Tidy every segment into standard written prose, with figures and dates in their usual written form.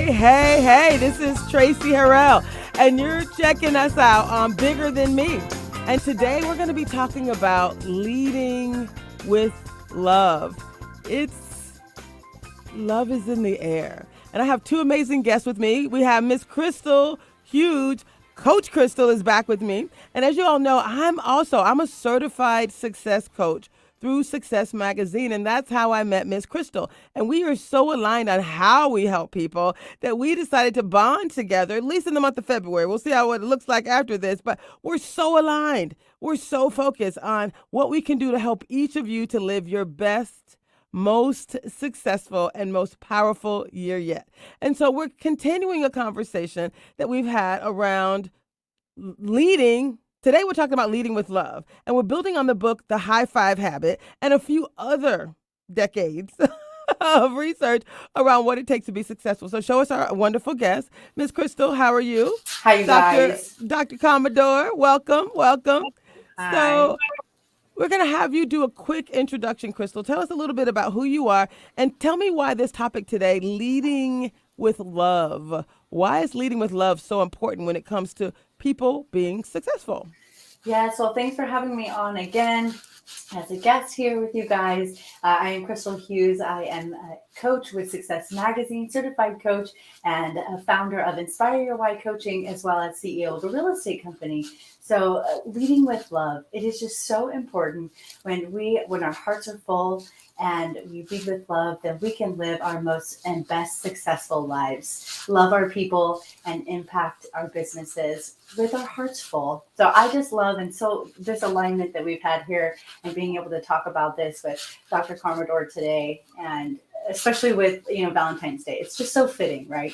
Hey, this is Traci Harrell, and you're checking us out on Bigger Than Me. And today we're going to be talking about leading with love. It's love is in the air. And I have two amazing guests with me. We have Miss Crystal Hughes. Coach Crystal is back with me. And as you all know, I'm a certified success coach through Success Magazine. And that's how I met Miss Crystal. And we are so aligned on how we help people that we decided to bond together, at least in the month of February. We'll see how it looks like after this, but we're so aligned. We're so focused on what we can do to help each of you to live your best, most successful, and most powerful year yet. And so we're continuing a conversation that we've had around leading. Today we're talking about leading with love, and we're building on the book, The High Five Habit, and a few other decades of research around what it takes to be successful. So show us our wonderful guest. Miss Crystal, how are you? Hi, you guys. Dr. Commodore, welcome. Hi. So we're going to have you do a quick introduction, Crystal. Tell us a little bit about who you are, and tell me why this topic today, leading with love. Why is leading with love so important when it comes to people being successful? Yeah, so thanks for having me on again as a guest here with you guys. I am Crystal Hughes. I am a coach with Success Magazine, certified coach, and a founder of Inspire Your Why Coaching, as well as CEO of a real estate company. So leading with love, it is just so important when our hearts are full and we lead with love, then we can live our most and best successful lives, love our people, and impact our businesses with our hearts full. So I just love, and so this alignment that we've had here and being able to talk about this with Dr. Commodore today, and especially with, Valentine's Day, it's just so fitting, right?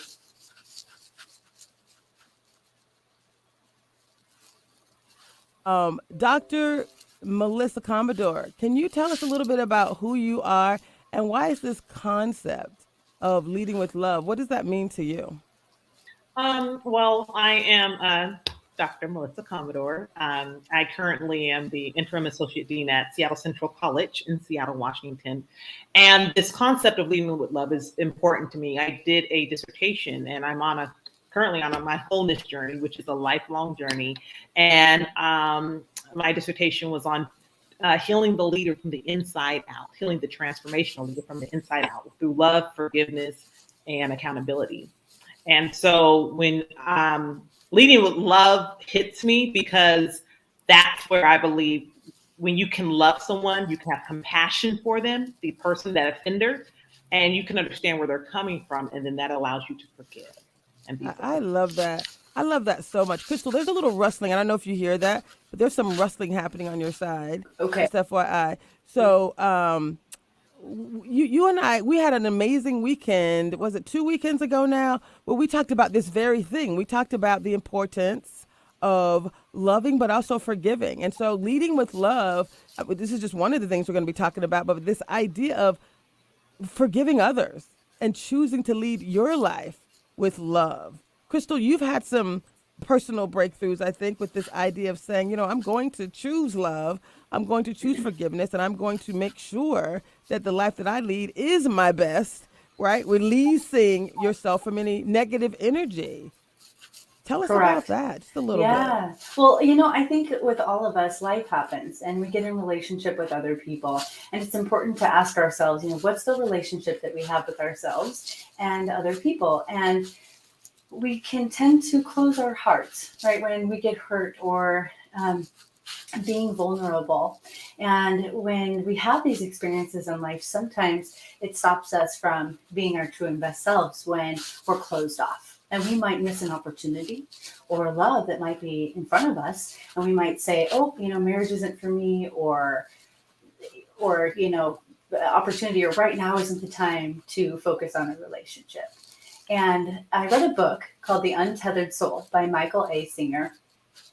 Dr. Melissa Commodore, can you tell us a little bit about who you are and why is this concept of leading with love? What does that mean to you? Well, I am Dr. Melissa Commodore. I currently am the interim associate dean at Seattle Central College in Seattle, Washington. And this concept of leading with love is important to me. I did a dissertation, and I'm currently on my wholeness journey, which is a lifelong journey. And my dissertation was on healing the leader from the inside out, healing the transformational leader from the inside out through love, forgiveness, and accountability. And so when leading with love hits me, because that's where I believe when you can love someone, you can have compassion for them, the person, that offender, and you can understand where they're coming from. And then that allows you to forgive. I love that. I love that so much. Crystal, there's a little rustling. I don't know if you hear that, but there's some rustling happening on your side. Okay. Just FYI. So you and I, we had an amazing weekend. Was it 2 weekends ago now? Where we talked about this very thing. We talked about the importance of loving, but also forgiving. And so leading with love, this is just one of the things we're going to be talking about, but this idea of forgiving others and choosing to lead your life with love. Crystal, you've had some personal breakthroughs, I think, with this idea of saying, I'm going to choose love, I'm going to choose forgiveness, and I'm going to make sure that the life that I lead is my best, right? Releasing yourself from any negative energy. Tell us about Correct. that just a little bit. Yeah. Well, I think with all of us, life happens and we get in relationship with other people. And it's important to ask ourselves, what's the relationship that we have with ourselves and other people? And we can tend to close our hearts, right? When we get hurt or being vulnerable. And when we have these experiences in life, sometimes it stops us from being our true and best selves when we're closed off. And we might miss an opportunity or love that might be in front of us. And we might say, marriage isn't for me, or the opportunity, or right now isn't the time to focus on a relationship. And I read a book called The Untethered Soul by Michael A. Singer.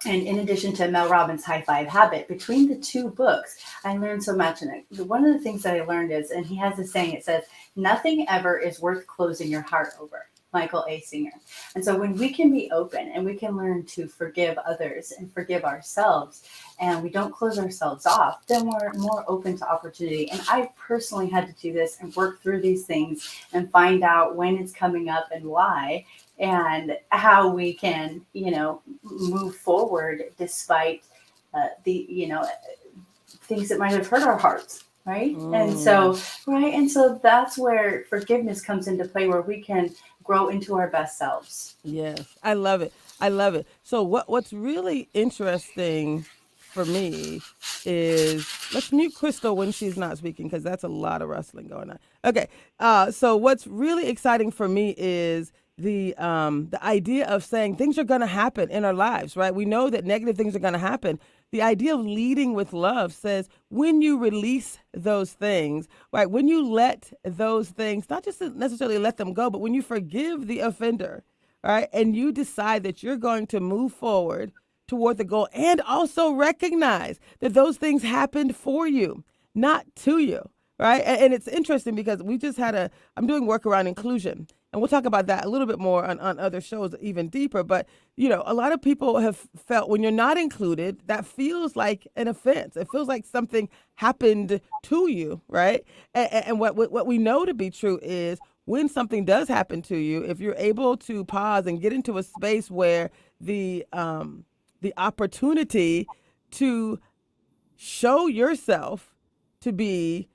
And in addition to Mel Robbins' High Five Habit, between the two books, I learned so much. And one of the things that I learned is, and he has a saying, it says, nothing ever is worth closing your heart over. Michael A. Singer. And so when we can be open and we can learn to forgive others and forgive ourselves, and we don't close ourselves off, then we're more open to opportunity. And I personally had to do this and work through these things and find out when it's coming up and why, and how we can, move forward despite things that might have hurt our hearts. Right. And so that's where forgiveness comes into play, where we can grow into our best selves. Yes, I love it. I love it. So what's really interesting for me is, let's mute Crystal when she's not speaking, because that's a lot of rustling going on. Okay. So what's really exciting for me is the idea of saying things are going to happen in our lives, right? We know that negative things are going to happen. The idea of leading with love says when you release those things, right? When you let those things, not just necessarily let them go, but when you forgive the offender, right? And you decide that you're going to move forward toward the goal, and also recognize that those things happened for you, not to you, right? And it's interesting because we just I'm doing work around inclusion. And we'll talk about that a little bit more on other shows, even deeper. But, a lot of people have felt when you're not included, that feels like an offense. It feels like something happened to you, right? And what we know to be true is when something does happen to you, if you're able to pause and get into a space where the opportunity to show yourself to be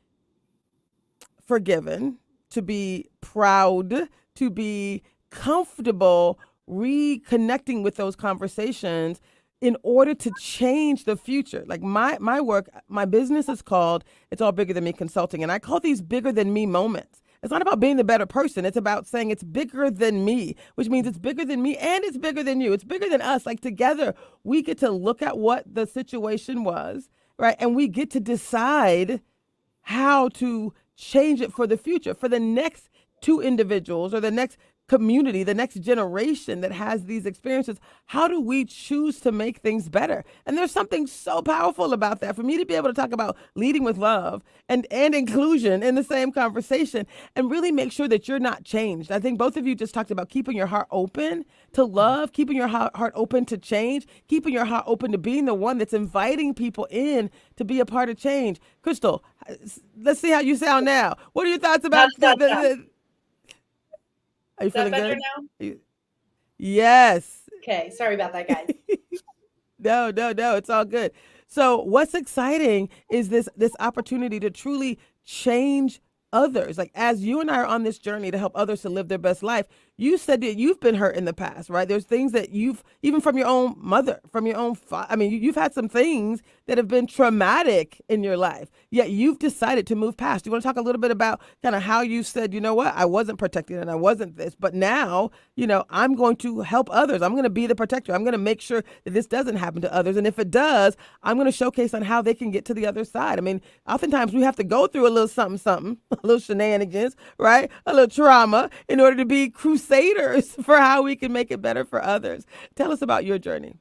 forgiven, to be proud, to be comfortable reconnecting with those conversations in order to change the future. Like my work, my business is called It's All Bigger Than Me Consulting. And I call these bigger than me moments. It's not about being the better person. It's about saying it's bigger than me, which means it's bigger than me and it's bigger than you. It's bigger than us. Like together, we get to look at what the situation was, right? And we get to decide how to change it for the future, for the next two individuals or the next community, the next generation that has these experiences. How do we choose to make things better? And there's something so powerful about that. For me to be able to talk about leading with love and inclusion in the same conversation and really make sure that you're not changed. I think both of you just talked about keeping your heart open to love, keeping your heart open to change, keeping your heart open to being the one that's inviting people in to be a part of change. Crystal, let's see how you sound now. What are your thoughts about Are you feeling better good now? Yes. Okay. Sorry about that, guys. No, it's all good. So what's exciting is this opportunity to truly change others. Like as you and I are on this journey to help others to live their best life, you said that you've been hurt in the past, right? There's things that you've, even from your own mother, from your own father. I mean, you've had some things that have been traumatic in your life, yet you've decided to move past. You want to talk a little bit about kind of how you said, you know what, I wasn't protected and I wasn't this, but now, I'm going to help others. I'm going to be the protector. I'm going to make sure that this doesn't happen to others. And if it does, I'm going to showcase on how they can get to the other side. I mean, oftentimes we have to go through a little something, a little shenanigans, right? A little trauma in order to be crusaders for how we can make it better for others. Tell us about your journey.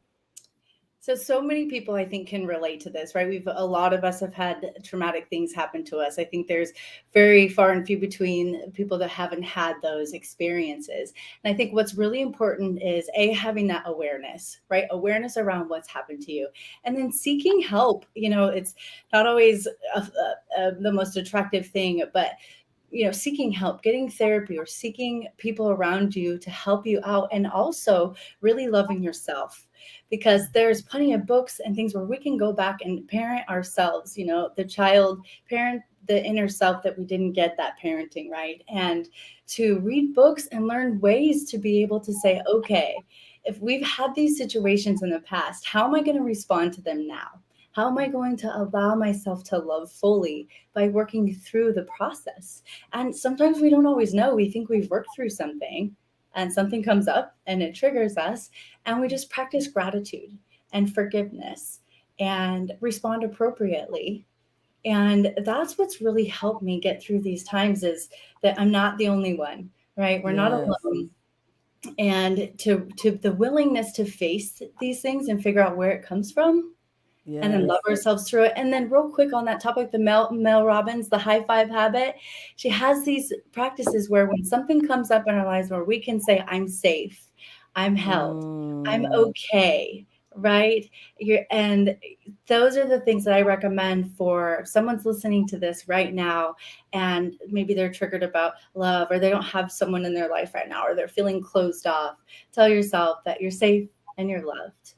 So many people, I think, can relate to this, right? A lot of us have had traumatic things happen to us. I think there's very far and few between people that haven't had those experiences. And I think what's really important is having that awareness, right? Awareness around what's happened to you, and then seeking help. It's not always the most attractive thing, but seeking help, getting therapy, or seeking people around you to help you out, and also really loving yourself, because there's plenty of books and things where we can go back and parent ourselves, the child, parent the inner self that we didn't get that parenting, right? And to read books and learn ways to be able to say, okay, if we've had these situations in the past, how am I going to respond to them now? How am I going to allow myself to love fully by working through the process? And sometimes we don't always know. We think we've worked through something and something comes up and it triggers us, and we just practice gratitude and forgiveness and respond appropriately. And that's what's really helped me get through these times, is that I'm not the only one, right? We're not alone. And to the willingness to face these things and figure out where it comes from, and then love ourselves through it. And then real quick on that topic, the Mel Robbins, the high five habit, she has these practices where when something comes up in our lives where we can say, I'm safe, I'm held, I'm okay, right? And those are the things that I recommend for if someone's listening to this right now and maybe they're triggered about love, or they don't have someone in their life right now, or they're feeling closed off. Tell yourself that you're safe and you're loved.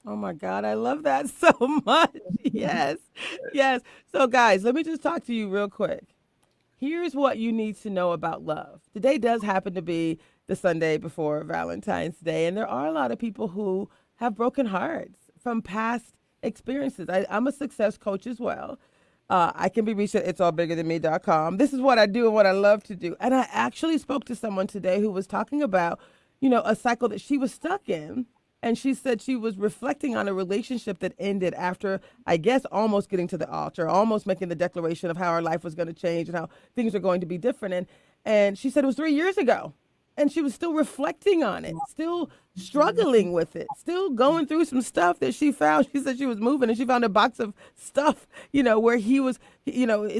Oh my God, I love that so much. Yes. Yes. So, guys, let me just talk to you real quick. Here's what you need to know about love. Today does happen to be the Sunday before Valentine's Day, and there are a lot of people who have broken hearts from past experiences. I'm a success coach as well. I can be reached at itsallbiggerthanme.com. This is what I do and what I love to do. And I actually spoke to someone today who was talking about, a cycle that she was stuck in. And she said she was reflecting on a relationship that ended after, I guess, almost getting to the altar, almost making the declaration of how her life was going to change and how things are going to be different. And she said it was 3 years ago. And she was still reflecting on it, still struggling with it, still going through some stuff that she found. She said she was moving and she found a box of stuff, where he was,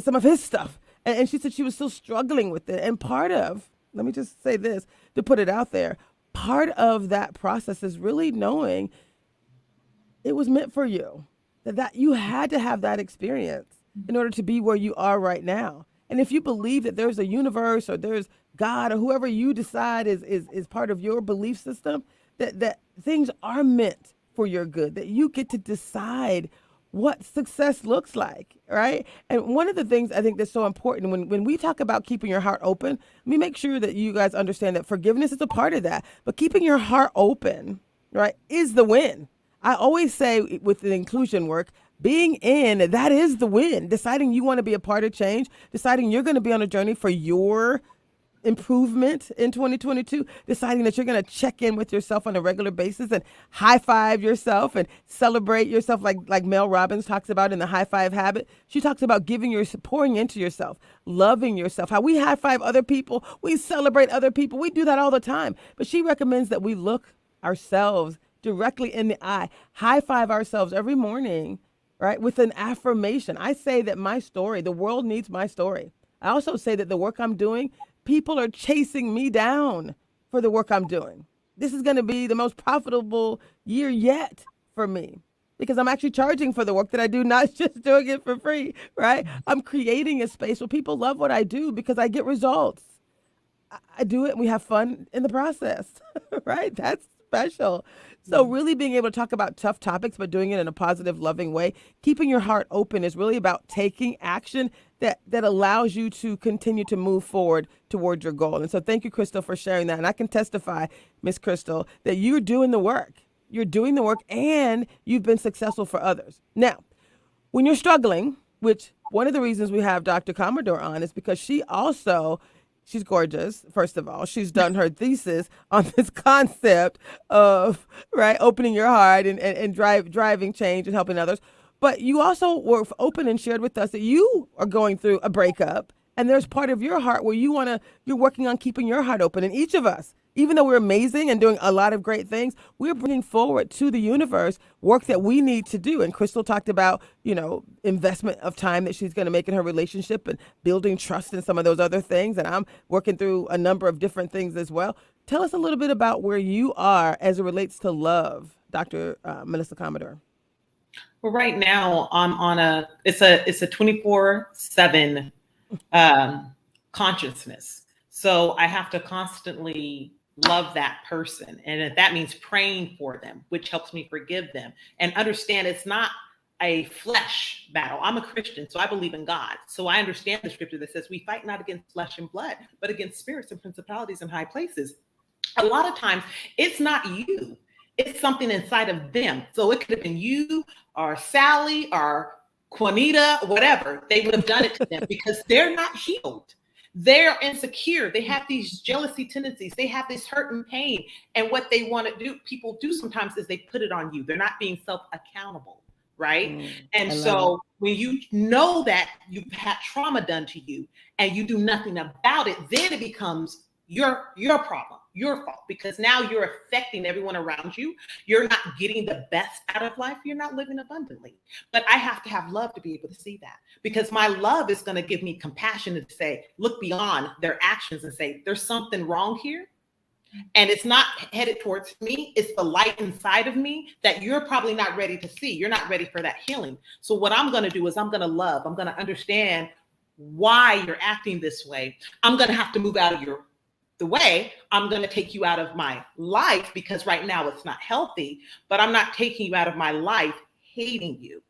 some of his stuff. And she said she was still struggling with it. And let me just say this to put it out there. Part of that process is really knowing it was meant for you, that you had to have that experience in order to be where you are right now. And if you believe that there's a universe or there's God or whoever you decide is part of your belief system, that things are meant for your good, that you get to decide what success looks like, right? And one of the things I think that's so important when we talk about keeping your heart open, let me make sure that you guys understand that forgiveness is a part of that. But keeping your heart open, right, is the win. I always say with the inclusion work, being in, that is the win. Deciding you want to be a part of change, deciding you're going to be on a journey for your improvement in 2022, deciding that you're going to check in with yourself on a regular basis and high five yourself and celebrate yourself like Mel Robbins talks about in the high five habit. She talks about pouring into yourself, loving yourself, how we high five other people, we celebrate other people, we do that all the time. But she recommends that we look ourselves directly in the eye, high five ourselves every morning, right, with an affirmation. I say that the world needs my story. I also say that the work I'm doing, people are chasing me down for the work I'm doing. This is going to be the most profitable year yet for me because I'm actually charging for the work that I do, not just doing it for free, right? I'm creating a space where people love what I do because I get results. I do it and we have fun in the process, right? That's special. So really being able to talk about tough topics, but doing it in a positive, loving way, keeping your heart open is really about taking action that allows you to continue to move forward towards your goal. And so thank you, Crystal, for sharing that. And I can testify, Miss Crystal, that you're doing the work. You're doing the work and you've been successful for others. Now, when you're struggling, which one of the reasons we have Dr. Commodore on is because she's gorgeous, first of all. She's done her thesis on this concept of, right, opening your heart and driving change and helping others. But you also were open and shared with us that you are going through a breakup, and there's part of your heart where you're working on keeping your heart open. And each of us, even though we're amazing and doing a lot of great things, we're bringing forward to the universe work that we need to do. And Crystal talked about, investment of time that she's going to make in her relationship and building trust and some of those other things. And I'm working through a number of different things as well. Tell us a little bit about where you are as it relates to love, Dr. Melissa Commodore. Well, right now I'm on it's a 24/7 consciousness. So I have to constantly love that person. And that means praying for them, which helps me forgive them and understand it's not a flesh battle. I'm a Christian, so I believe in God. So I understand the scripture that says we fight not against flesh and blood, but against spirits and principalities in high places. A lot of times it's not you. It's something inside of them. So it could have been you or Sally or Juanita, whatever. They would have done it to them because they're not healed. They're insecure. They have these jealousy tendencies. They have this hurt and pain. And what they want to do, people do sometimes is they put it on you. They're not being self-accountable, right? And so when you know that you've had trauma done to you and you do nothing about it, then it becomes your problem, your fault, because now you're affecting everyone around you. You're not getting the best out of life. You're not living abundantly. But I have to have love to be able to see that, because my love is going to give me compassion to say, look beyond their actions and say, there's something wrong here. And it's not headed towards me. It's the light inside of me that you're probably not ready to see. You're not ready for that healing. So what I'm going to do is I'm going to love. I'm going to understand why you're acting this way. I'm going to have to move out of the way. I'm going to take you out of my life because right now it's not healthy, but I'm not taking you out of my life hating you.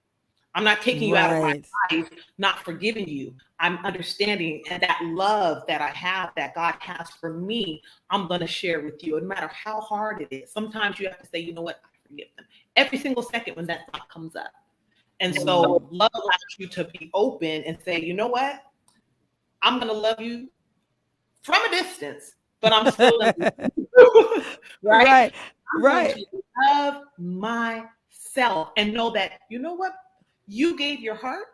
I'm not taking you out of my life, not forgiving you. I'm understanding, and that love that I have, that God has for me, I'm going to share with you, no matter how hard it is. Sometimes you have to say, you know what, I forgive them. Every single second when that thought comes up. And so love allows you to be open and say, you know what, I'm going to love you from a distance, but I'm still loving you. Right? I'm going to love myself and know that, you know what, you gave your heart,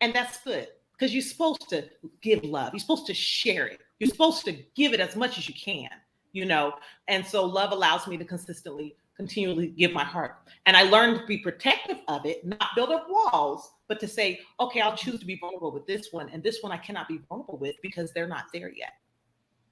and that's good, because you're supposed to give love. You're supposed to share it. You're supposed to give it as much as you can, you know? And so love allows me to continually give my heart. And I learned to be protective of it, not build up walls, but to say, okay, I'll choose to be vulnerable with this one, and this one I cannot be vulnerable with because they're not there yet.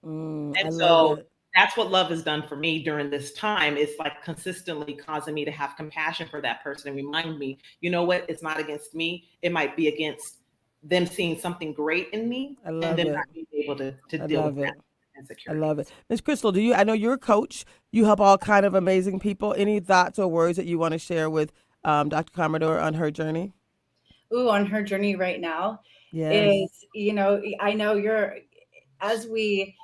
And so that's what love has done for me during this time. It's like consistently causing me to have compassion for that person and remind me, you know what, it's not against me. It might be against them seeing something great in me and then not being able to deal with that insecurity. I love it. Ms. Crystal, I know you're a coach. You help all kind of amazing people. Any thoughts or words that you want to share with Dr. Commodore on her journey? On her journey right now is, I know as we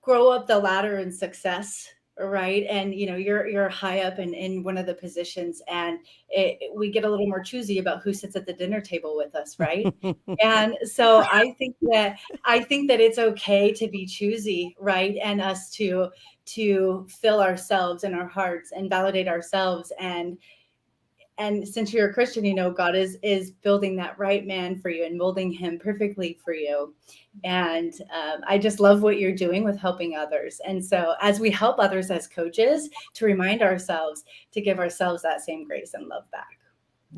grow up the ladder in success, right? And you're high up in one of the positions, and we get a little more choosy about who sits at the dinner table with us, right? And so I think that it's okay to be choosy, right? And us to fill ourselves and our hearts and validate ourselves. And since you're a Christian, God is building that right man for you and molding him perfectly for you. And I just love what you're doing with helping others. And so as we help others as coaches, to remind ourselves to give ourselves that same grace and love back.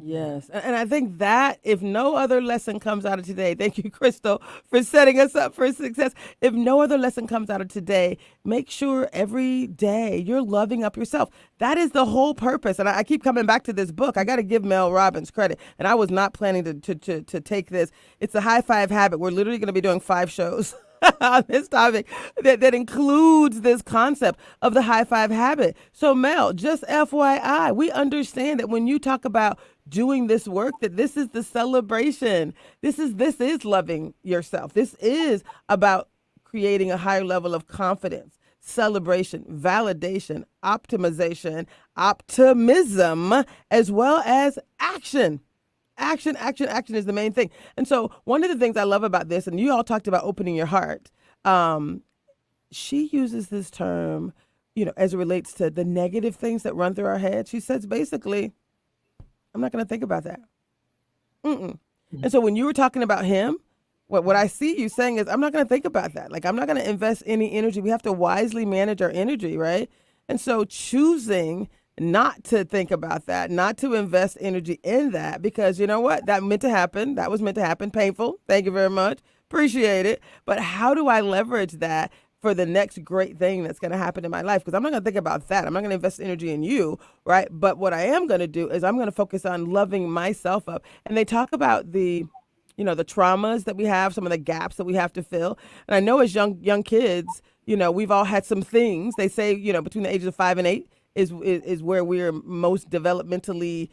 Yes. And I think that if no other lesson comes out of today, thank you, Crystal, for setting us up for success. If no other lesson comes out of today, make sure every day you're loving up yourself. That is the whole purpose. And I keep coming back to this book. I got to give Mel Robbins credit. And I was not planning to take this. It's the High Five Habit. We're literally going to be doing 5 shows on this topic that includes this concept of the high five habit. So Mel, just FYI, we understand that when you talk about doing this work, that this is the celebration. This is loving yourself. This is about creating a higher level of confidence, celebration, validation, optimization, optimism, as well as action. Action is the main thing. And so one of the things I love about this, and you all talked about opening your heart, she uses this term, as it relates to the negative things that run through our head. She says, basically, I'm not going to think about that. And so when you were talking about him, what I see you saying is, I'm not going to think about that. Like, I'm not going to invest any energy. We have to wisely manage our energy, right? And so choosing not to think about that, not to invest energy in that, because you know what? That meant to happen. That was meant to happen. Painful. Thank you very much. Appreciate it. But how do I leverage that for the next great thing that's going to happen in my life? Because I'm not going to think about that. I'm not going to invest energy in you, right? But what I am going to do is I'm going to focus on loving myself up. And they talk about the traumas that we have, some of the gaps that we have to fill. And I know as young kids, we've all had some things. They say, between the ages of 5 and 8 is where we're most developmentally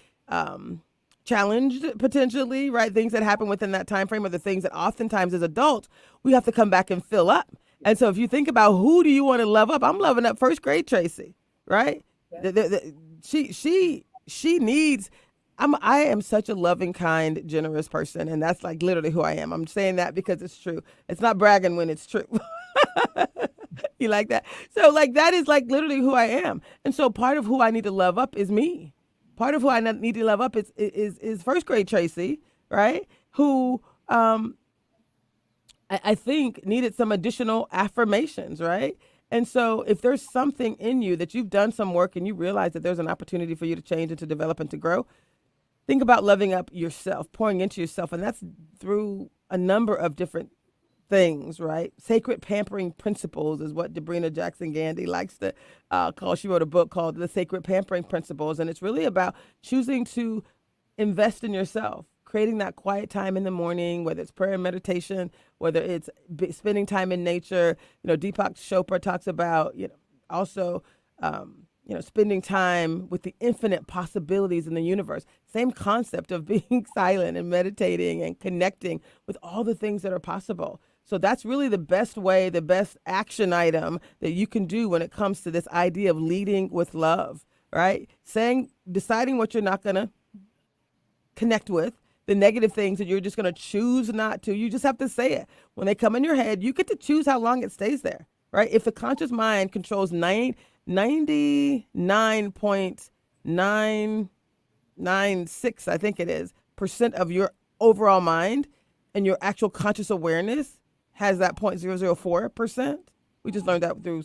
challenged, potentially, right? Things that happen within that time frame are the things that oftentimes as adults, we have to come back and fill up. And so if you think about who do you want to love up, I'm loving up first grade Traci, right? Yeah. She needs, I am such a loving, kind, generous person. And that's like literally who I am. I'm saying that because it's true. It's not bragging when it's true. You like that? So like that is like literally who I am. And so part of who I need to love up is me. Part of who I need to love up is first grade Traci, right? Who I think needed some additional affirmations, right? And so if there's something in you that you've done some work and you realize that there's an opportunity for you to change and to develop and to grow, think about loving up yourself, pouring into yourself. And that's through a number of different things, right? Sacred pampering principles is what Debrina Jackson Gandy likes to call. She wrote a book called The Sacred Pampering Principles. And it's really about choosing to invest in yourself, creating that quiet time in the morning, whether it's prayer and meditation, whether it's spending time in nature. Deepak Chopra talks about, also, spending time with the infinite possibilities in the universe. Same concept of being silent and meditating and connecting with all the things that are possible. So that's really the best way, the best action item that you can do when it comes to this idea of leading with love, right? Deciding what you're not going to connect with, the negative things that you're just going to choose not to. You just have to say it. When they come in your head, you get to choose how long it stays there, right? If the conscious mind controls 99.996, I think it is, percent of your overall mind, and your actual conscious awareness has that 0.004%. We just learned that through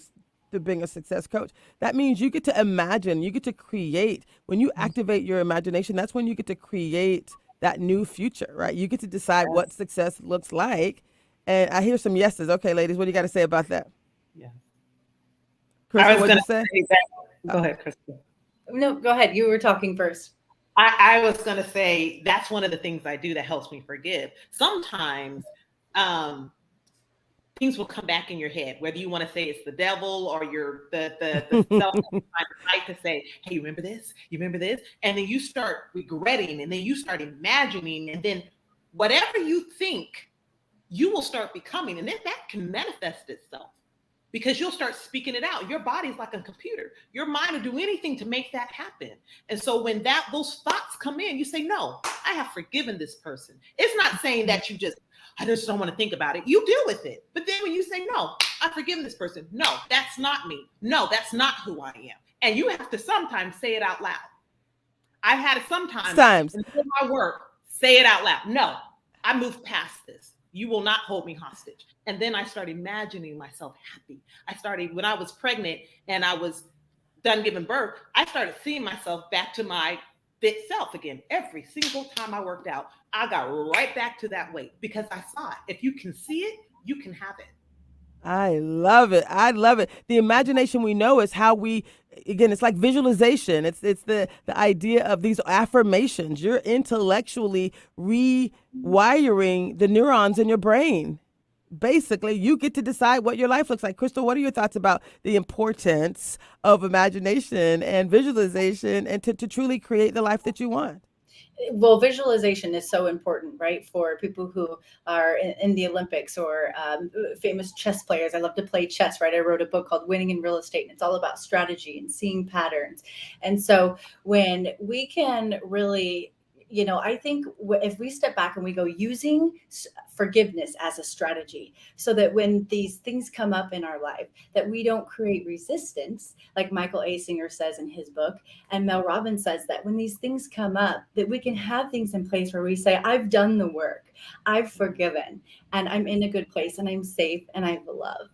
being a success coach. That means you get to imagine, you get to create. When you activate your imagination, that's when you get to create that new future, right? You get to decide what success looks like. And I hear some yeses. Okay, ladies, what do you got to say about that? Yeah. Crystal, what did you say? Go ahead, Crystal. No, go ahead. You were talking first. I was going to say that's one of the things I do that helps me forgive. Sometimes things will come back in your head, whether you want to say it's the devil or the self to say, hey, you remember this? You remember this? And then you start regretting, and then you start imagining, and then whatever you think, you will start becoming, and then that can manifest itself because you'll start speaking it out. Your body's like a computer. Your mind will do anything to make that happen. And so when those thoughts come in, you say, no, I have forgiven this person. It's not saying that I just don't want to think about it. You deal with it. But then when you say, no, I've forgiven this person. No, that's not me. No, that's not who I am. And you have to sometimes say it out loud. I've had it sometimes in my work, say it out loud. No, I moved past this. You will not hold me hostage. And then I started imagining myself happy. When I was pregnant and I was done giving birth, I started seeing myself back to my fit self again. Every single time I worked out, I got right back to that weight because I saw it. If you can see it, you can have it. I love it. I love it. The imagination we know is how it's like visualization. It's the idea of these affirmations. You're intellectually rewiring the neurons in your brain. Basically, you get to decide what your life looks like. Crystal, what are your thoughts about the importance of imagination and visualization and to truly create the life that you want? Well, visualization is so important, right? For people who are in the Olympics or famous chess players. I love to play chess, right? I wrote a book called Winning in Real Estate, and it's all about strategy and seeing patterns. And so when we can really, I think if we step back and we go using forgiveness as a strategy so that when these things come up in our life, that we don't create resistance, like Michael A. Singer says in his book, and Mel Robbins says that when these things come up, that we can have things in place where we say, I've done the work, I've forgiven, and I'm in a good place, and I'm safe, and I love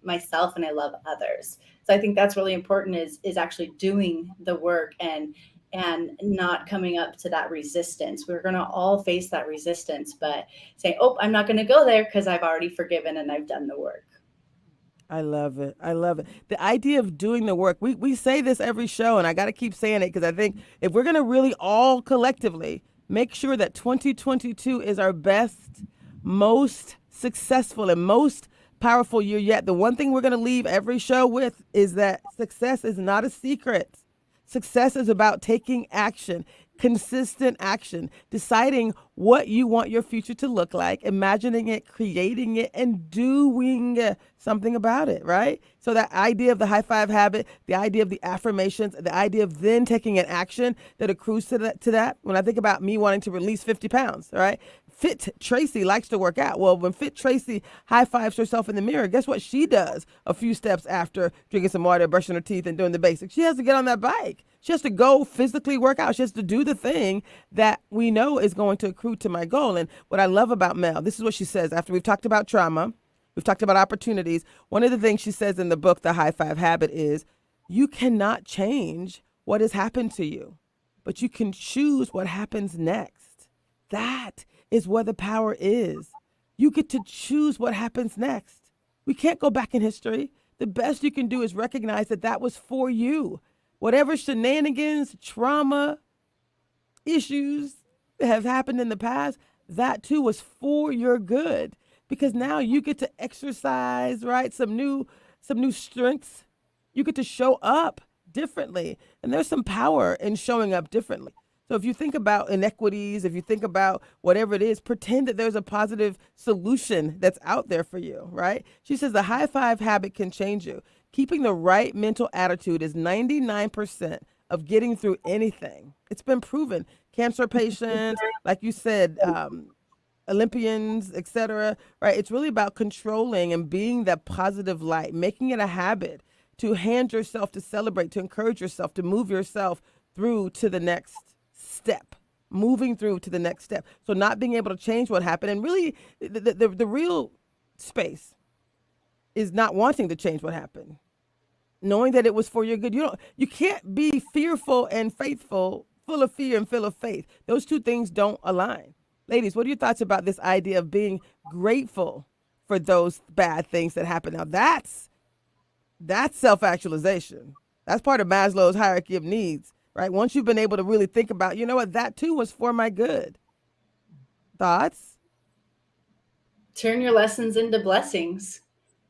myself, and I love others. So I think that's really important is actually doing the work and not coming up to that resistance. We're going to all face that resistance, but saying, oh, I'm not going to go there because I've already forgiven and I've done the work. I love it. I love it. The idea of doing the work. We say this every show, and I got to keep saying it because I think if we're going to really all collectively make sure that 2022 is our best, most successful, and most powerful year yet, the one thing we're going to leave every show with is that success is not a secret. Success is about taking action, consistent action, deciding what you want your future to look like, imagining it, creating it, and doing something about it, right? So that idea of the high five habit, the idea of the affirmations, the idea of then taking an action that accrues to that. When I think about me wanting to release 50 pounds, right? Fit Traci likes to work out. Well, when Fit Traci high fives herself in the mirror, guess what she does a few steps after drinking some water, brushing her teeth, and doing the basics? She has to get on that bike She has to go physically work out. She has to do the thing that we know is going to accrue to my goal. And what I love about Mel, this is what she says after we've talked about trauma, we've talked about opportunities. One of the things she says in the book, The High Five Habit, is you cannot change what has happened to you, but you can choose what happens next. That is where the power is. You get to choose what happens next. We can't go back in history. The best you can do is recognize that that was for you. Whatever shenanigans, trauma, issues that have happened in the past, that too was for your good. Because now you get to exercise, right? Some new strengths. You get to show up differently. And there's some power in showing up differently. So if you think about inequities, if you think about whatever it is, pretend that there's a positive solution that's out there for you, right? She says the high five habit can change you. Keeping the right mental attitude is 99% of getting through anything. It's been proven. Cancer patients, like you said, Olympians, etc. Right? It's really about controlling and being that positive light, making it a habit to hand yourself, to celebrate, to encourage yourself, to move yourself through to the next step, moving through to the next step. So not being able to change what happened, and really the real space is not wanting to change what happened, knowing that it was for your good. You can't be fearful and faithful, full of fear and full of faith. Those two things don't align. Ladies, what are your thoughts about this idea of being grateful for those bad things that happen? Now that's self-actualization. That's part of Maslow's hierarchy of needs. Right? Once you've been able to really think about, you know what, that too was for my good. Thoughts? Turn your lessons into blessings,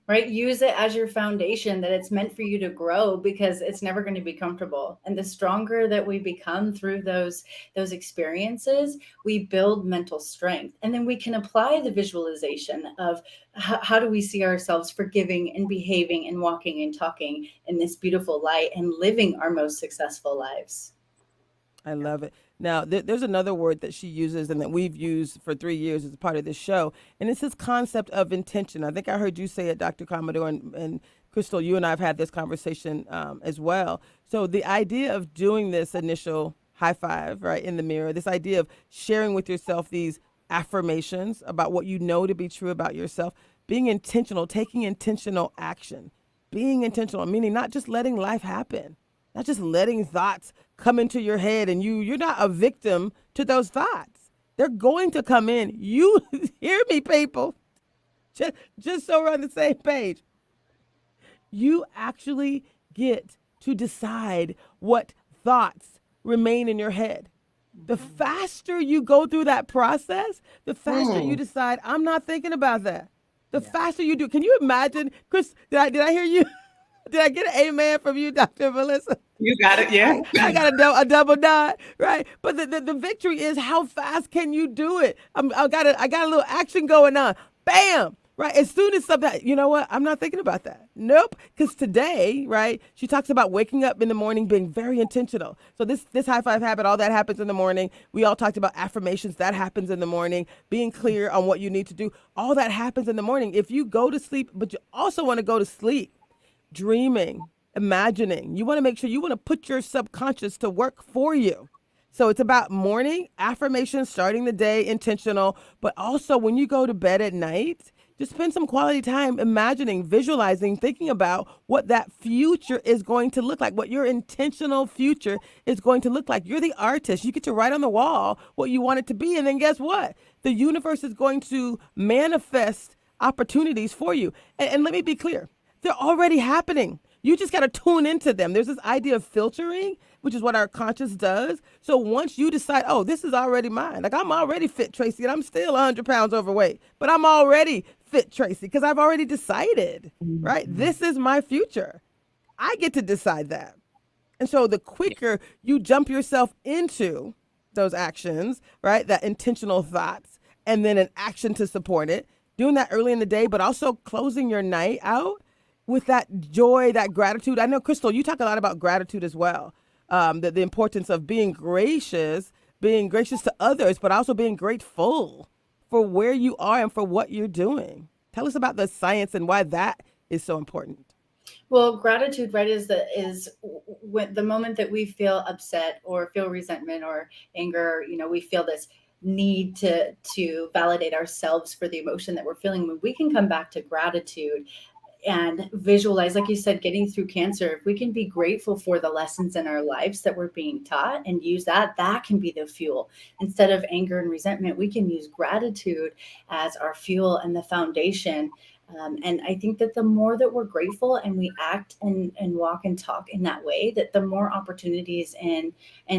right? Use it as your foundation, that it's meant for you to grow, because it's never going to be comfortable. And the stronger that we become through those experiences, we build mental strength. And then we can apply the visualization of how do we see ourselves forgiving and behaving and walking and talking in this beautiful light and living our most successful lives. I love it. Now, there's another word that she uses and that we've used for 3 years as part of this show, and it's this concept of intention. I think I heard you say it, Dr. Commodore, and Crystal, you and I have had this conversation as well. So the idea of doing this initial high five, right, in the mirror, this idea of sharing with yourself these affirmations about what you know to be true about yourself, being intentional, taking intentional action, being intentional, meaning not just letting life happen, not just letting thoughts come into your head and you're not a victim to those thoughts. They're going to come in. You hear me, people, just so we're on the same page. You actually get to decide what thoughts remain in your head. The faster you go through that process, the faster you decide, I'm not thinking about that. The faster you do. Can you imagine, Chris, did I hear you? Did I get an amen from you, Dr. Melissa? You got it, yeah. I got a double nod, right? But the victory is how fast can you do it? I got a little action going on. Bam! Right? As soon as something, you know what? I'm not thinking about that. Nope. Because today, right, she talks about waking up in the morning, being very intentional. So this high five habit, all that happens in the morning. We all talked about affirmations. That happens in the morning. Being clear on what you need to do. All that happens in the morning. If you go to sleep, but you also want to go to sleep, dreaming, imagining, you want to make sure you want to put your subconscious to work for you. So it's about morning affirmations, starting the day intentional, but also when you go to bed at night, just spend some quality time imagining, visualizing, thinking about what that future is going to look like, what your intentional future is going to look like. You're the artist. You get to write on the wall what you want it to be. And then guess what? The universe is going to manifest opportunities for you. And let me be clear. They're already happening. You just got to tune into them. There's this idea of filtering, which is what our conscious does. So once you decide, oh, this is already mine. Like I'm already fit, Traci, and I'm still 100 pounds overweight, but I'm already fit, Traci, because I've already decided, right? This is my future. I get to decide that. And so the quicker you jump yourself into those actions, right, that intentional thoughts, and then an action to support it, doing that early in the day, but also closing your night out with that joy, that gratitude. I know, Crystal, you talk a lot about gratitude as well. The importance of being gracious to others, but also being grateful for where you are and for what you're doing. Tell us about the science and why that is so important. Well, gratitude, right, is when the moment that we feel upset or feel resentment or anger, we feel this need to validate ourselves for the emotion that we're feeling. When we can come back to gratitude and visualize, like you said, getting through cancer, if we can be grateful for the lessons in our lives that we're being taught and use that can be the fuel. Instead of anger and resentment, we can use gratitude as our fuel and the foundation. And I think that the more that we're grateful and we act and walk and talk in that way, that the more opportunities in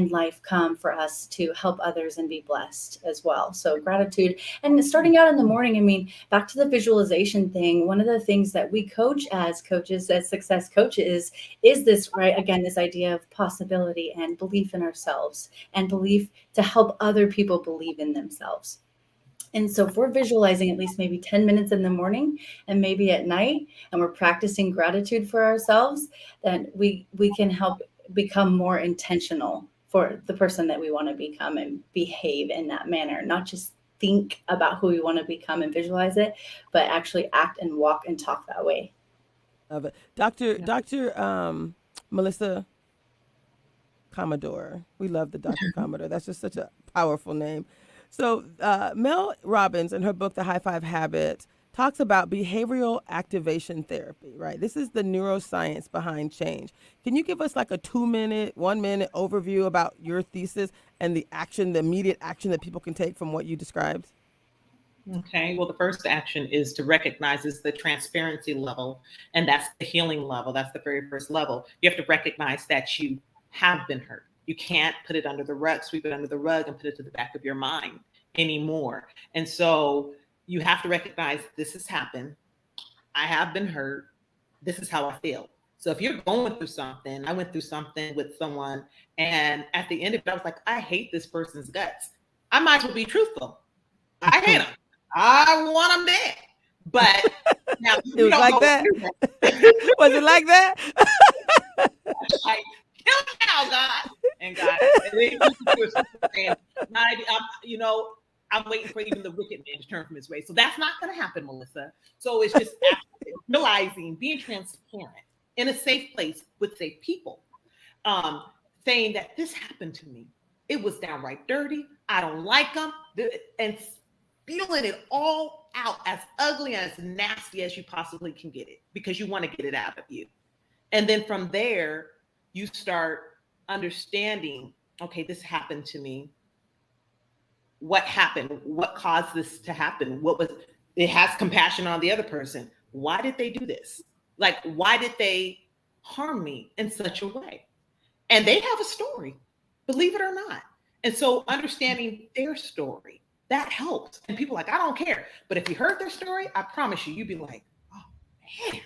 life come for us to help others and be blessed as well. So gratitude. And starting out in the morning, I mean, back to the visualization thing, one of the things that we coach as coaches, as success coaches, is this, right? Again, this idea of possibility and belief in ourselves and belief to help other people believe in themselves. And so if we're visualizing at least maybe 10 minutes in the morning and maybe at night, and we're practicing gratitude for ourselves, then we can help become more intentional for the person that we want to become and behave in that manner, not just think about who we want to become and visualize it, but actually act and walk and talk that way. Love it. Dr. Melissa Commodore. We love the Dr. Commodore. That's just such a powerful name. So Mel Robbins, in her book, The High Five Habit, talks about behavioral activation therapy, right? This is the neuroscience behind change. Can you give us like a 2-minute, 1-minute overview about your thesis and the action, the immediate action that people can take from what you described? Okay, well, the first action is to recognize is the transparency level, and that's the healing level. That's the very first level. You have to recognize that you have been hurt. You can't put it under the rug, sweep it under the rug and put it to the back of your mind anymore. And so you have to recognize this has happened. I have been hurt. This is how I feel. So if you're going through something, I went through something with someone, and at the end of it, I was like, I hate this person's guts. I might as well be truthful. I hate them. I want them dead. But now it was like that. Was it like that? Like, kill now, God. And God, I'm waiting for even the wicked man to turn from his way. So that's not going to happen, Melissa. So it's just realizing, being transparent in a safe place with safe people, saying that this happened to me. It was downright dirty. I don't like them. And spewing it all out as ugly and as nasty as you possibly can get it, because you want to get it out of you. And then from there, you start understanding, okay, this happened to me. What happened? What caused this to happen? It has compassion on the other person. Why did they do this? Like, why did they harm me in such a way? And they have a story, believe it or not. And so understanding their story, that helps. And people are like, I don't care. But if you heard their story, I promise you'd be like, oh man.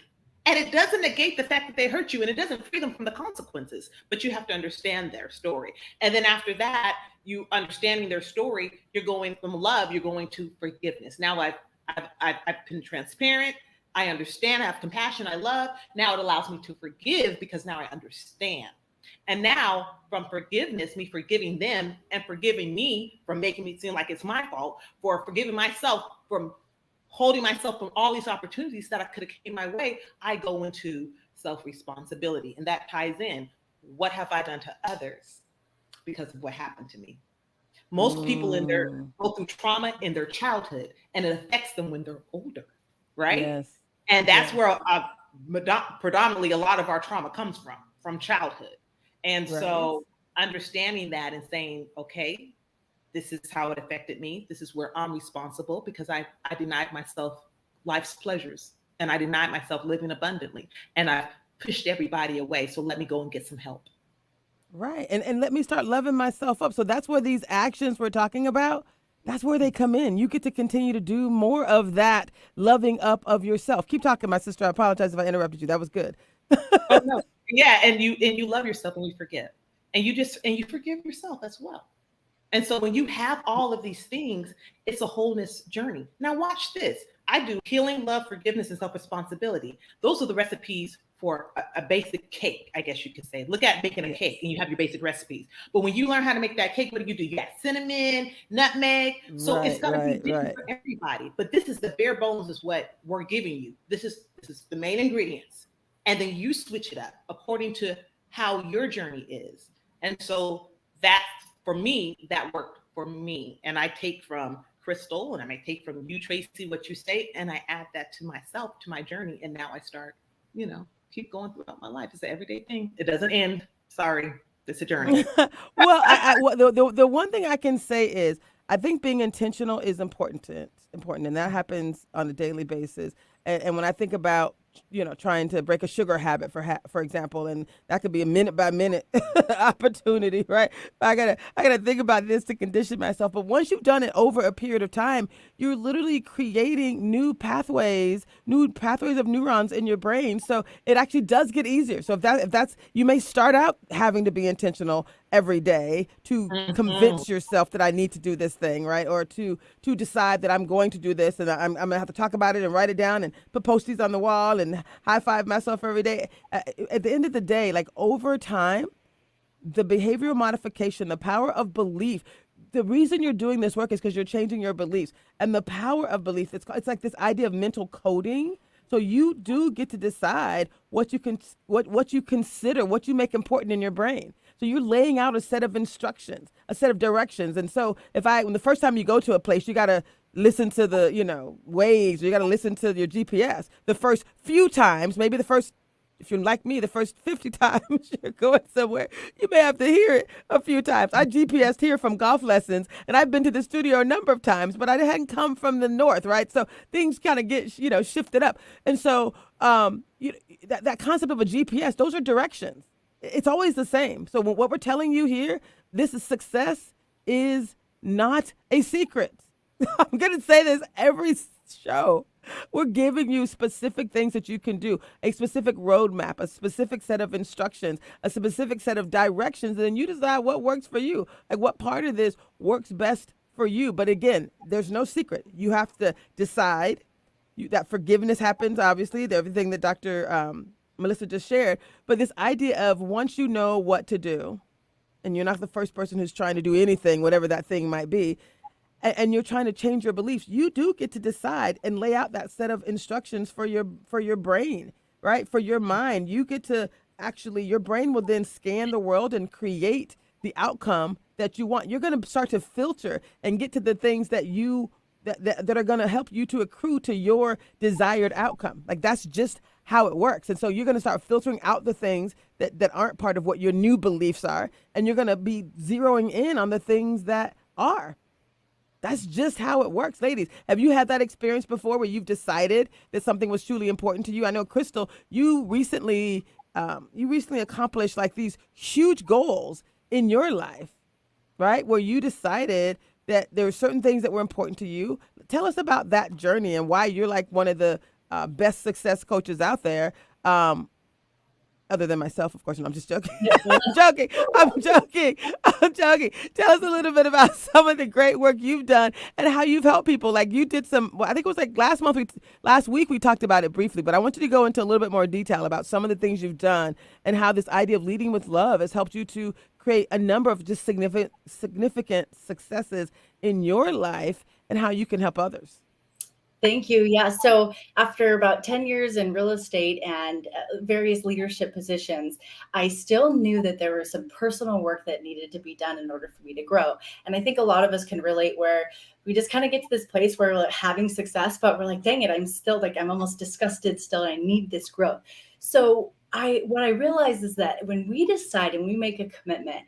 And it doesn't negate the fact that they hurt you, and it doesn't free them from the consequences, but you have to understand their story. And then after that, you understanding their story, you're going from love, you're going to forgiveness. Now I've been transparent. I understand, I have compassion, I love. Now it allows me to forgive because now I understand. And now from forgiveness, me forgiving them and forgiving me for making me seem like it's my fault, for forgiving myself from holding myself from all these opportunities that I could have came my way, I go into self-responsibility. And that ties in, what have I done to others because of what happened to me? Most people go through trauma in their childhood, and it affects them when they're older, right? Yes. And that's where predominantly a lot of our trauma comes from childhood. And so understanding that and saying, okay, this is how it affected me. This is where I'm responsible, because I denied myself life's pleasures, and I denied myself living abundantly, and I pushed everybody away. So let me go and get some help. Right. And let me start loving myself up. So that's where these actions we're talking about, that's where they come in. You get to continue to do more of that loving up of yourself. Keep talking, my sister. I apologize if I interrupted you. That was good. Oh no. Yeah, and you love yourself and you forgive. And you forgive yourself as well. And so when you have all of these things, it's a wholeness journey. Now watch this. I do healing, love, forgiveness, and self-responsibility. Those are the recipes for a basic cake, I guess you could say. Look at making a cake and you have your basic recipes. But when you learn how to make that cake, what do? You got cinnamon, nutmeg. So it's going to be different for everybody. But this is the bare bones is what we're giving you. This is the main ingredients. and then you switch it up according to how your journey is. And so that, for me, that worked for me. And I take from Crystal, and I may take from you, Traci, what you say, and I add that to myself, to my journey. And now I start, keep going throughout my life. It's an everyday thing. It doesn't end. Sorry. It's a journey. Well, the one thing I can say is I think being intentional is important, and that happens on a daily basis. And when I think about trying to break a sugar habit, for example, and that could be a minute by minute opportunity, right? I gotta think about this to condition myself. But once you've done it over a period of time, you're literally creating new pathways of neurons in your brain. So it actually does get easier. So if that's you may start out having to be intentional every day to convince yourself that I need to do this thing, right? Or to decide that I'm going to do this, and I'm gonna have to talk about it and write it down and put Post-its on the wall and high five myself every day. At the end of the day, like over time, the behavioral modification, the power of belief, the reason you're doing this work is because you're changing your beliefs. And the power of belief, it's like this idea of mental coding. So you do get to decide what you consider, what you make important in your brain. So you're laying out a set of instructions, a set of directions. And so when the first time you go to a place, you got to listen to the, Waze, or you got to listen to your GPS. The first few times, maybe if you're like me, the first 50 times you're going somewhere, you may have to hear it a few times. I GPSed here from golf lessons, and I've been to the studio a number of times, but I hadn't come from the north, right? So things kind of get, shifted up. And so that concept of a GPS, those are directions. It's always the same. So what we're telling you here, success is not a secret. I'm going to say this every show. We're giving you specific things that you can do, a specific roadmap, a specific set of instructions, a specific set of directions, and then you decide what works for you, like what part of this works best for you. But again, there's no secret. You have to decide that forgiveness happens, obviously, everything that Dr. Melissa just shared, but this idea of once you know what to do, and you're not the first person who's trying to do anything, whatever that thing might be, and you're trying to change your beliefs, you do get to decide and lay out that set of instructions for your brain, right? For your mind. You get to your brain will then scan the world and create the outcome that you want. You're going to start to filter and get to the things that are going to help you to accrue to your desired outcome. Like that's just how it works. And so you're going to start filtering out the things that aren't part of what your new beliefs are, and you're going to be zeroing in on the things that are. That's just how it works, ladies. Have you had that experience before where you've decided that something was truly important to you? I know, Crystal, you recently accomplished like these huge goals in your life, right? Where you decided that there were certain things that were important to you. Tell us about that journey and why you're like one of the best success coaches out there. Other than myself, of course. No, I'm just joking. I'm joking. Tell us a little bit about some of the great work you've done and how you've helped people. Like you did I think it was like last week we talked about it briefly, but I want you to go into a little bit more detail about some of the things you've done and how this idea of leading with love has helped you to create a number of just significant successes in your life and how you can help others. Thank you. Yeah. So after about 10 years in real estate and various leadership positions, I still knew that there was some personal work that needed to be done in order for me to grow. And I think a lot of us can relate where we just kind of get to this place where we're like having success, but we're like, dang it, I'm almost disgusted still. And I need this growth. So what I realized is that when we decide and we make a commitment,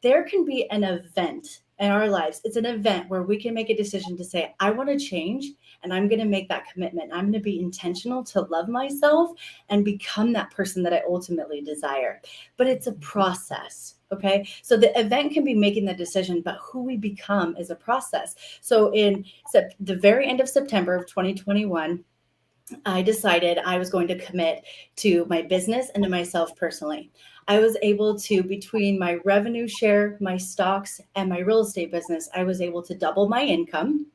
there can be an event in our lives. It's an event where we can make a decision to say, I want to change, and I'm going to make that commitment. I'm going to be intentional to love myself and become that person that I ultimately desire. But it's a process. Okay. So the event can be making the decision, but who we become is a process. So in the very end of September of 2021, I decided I was going to commit to my business and to myself personally. I was able to, between my revenue share, my stocks, and my real estate business, I was able to double my income.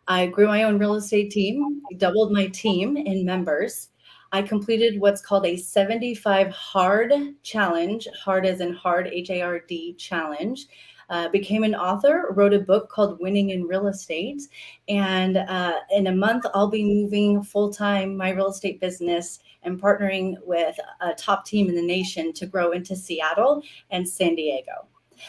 I grew my own real estate team. I doubled my team in members. I completed what's called a 75 hard challenge, hard as in hard, HARD challenge. became an author, wrote a book called Winning in Real Estate. And in a month, I'll be moving full-time my real estate business and partnering with a top team in the nation to grow into Seattle and San Diego.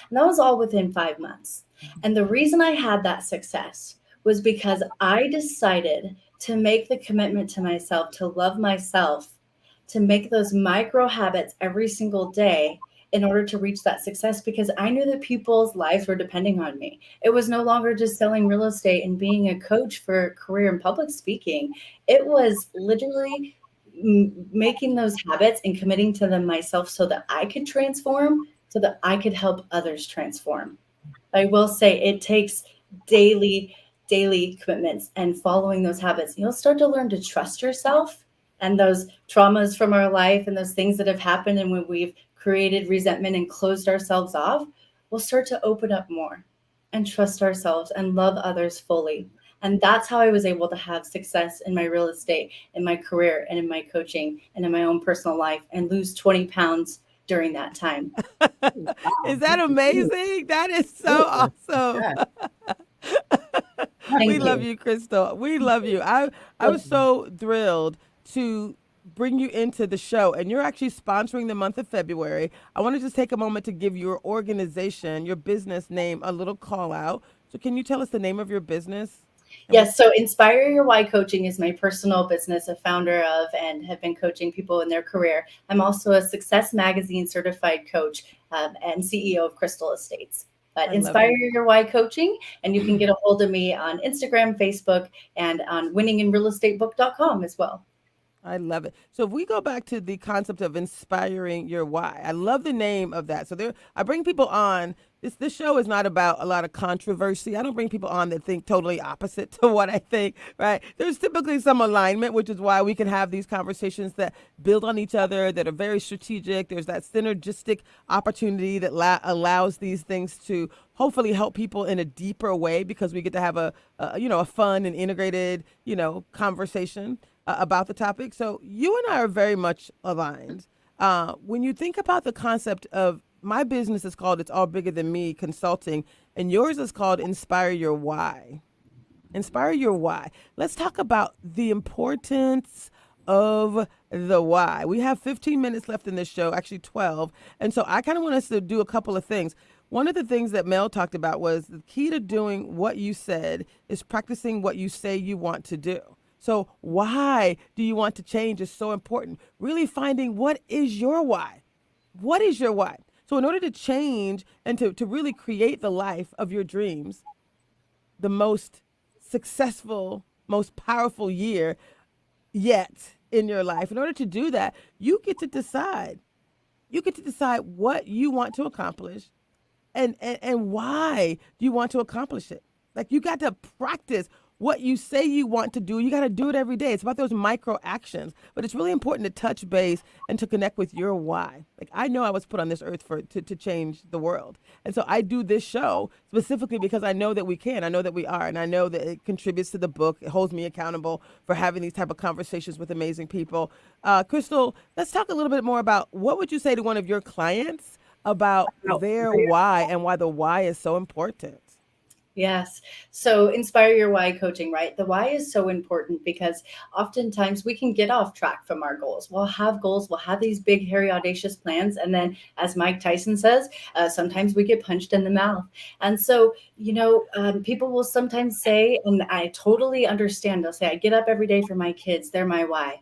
And that was all within 5 months. And the reason I had that success was because I decided to make the commitment to myself, to love myself, to make those micro habits every single day in order to reach that success, because I knew that people's lives were depending on me. It was no longer just selling real estate and being a coach for career and public speaking. It was literally making those habits and committing to them myself so that I could transform, so that I could help others transform. I will say it takes daily commitments and following those habits. You'll start to learn to trust yourself, and those traumas from our life and those things that have happened and when we've created resentment and closed ourselves off, we'll start to open up more and trust ourselves and love others fully. And that's how I was able to have success in my real estate, in my career, and in my coaching, and in my own personal life, and lose 20 pounds during that time. Is that amazing? That is so awesome. We love you, Crystal. We love you. I was so thrilled to bring you into the show, and you're actually sponsoring the month of February. I want to just take a moment to give your organization, your business name, a little call out. So can you tell us the name of your business? Yes. So Inspire Your Why Coaching is my personal business, a founder of, and have been coaching people in their career. I'm also a Success Magazine certified coach and CEO of Crystal Estates. But Inspire Your Why Coaching, and you can get a hold of me on Instagram, Facebook, and on winninginrealestatebook.com as well. I love it. So if we go back to the concept of inspiring your why, I love the name of that. So I bring people on. This show is not about a lot of controversy. I don't bring people on that think totally opposite to what I think, right? There's typically some alignment, which is why we can have these conversations that build on each other, that are very strategic. There's that synergistic opportunity that allows these things to hopefully help people in a deeper way, because we get to have a fun and integrated, conversation about the topic. So you and I are very much aligned. When you think about the concept of, my business is called It's All Bigger Than Me Consulting, and yours is called Inspire Your Why. Inspire Your Why. Let's talk about the importance of the why. We have 15 minutes left in this show, actually 12. And so I kind of want us to do a couple of things. One of the things that Mel talked about was the key to doing what you said is practicing what you say you want to do. So why do you want to change is so important. Really finding what is your why. What is your why? So in order to change and to really create the life of your dreams, the most successful, most powerful year yet in your life, in order to do that, you get to decide. You get to decide what you want to accomplish and why do you want to accomplish it. Like, you got to practice what you say you want to do. You got to do it every day. It's about those micro actions, but it's really important to touch base and to connect with your why. Like, I know I was put on this earth to change the world. And so I do this show specifically because I know that we can. I know that we are. And I know that it contributes to the book. It holds me accountable for having these type of conversations with amazing people. Crystal, let's talk a little bit more about, what would you say to one of your clients about their why and why the why is so important? Yes. So Inspire Your Why Coaching, right? The why is so important because oftentimes we can get off track from our goals. We'll have goals, we'll have these big, hairy, audacious plans. And then, as Mike Tyson says, sometimes we get punched in the mouth. And so, people will sometimes say, and I totally understand, they'll say, I get up every day for my kids. They're my why.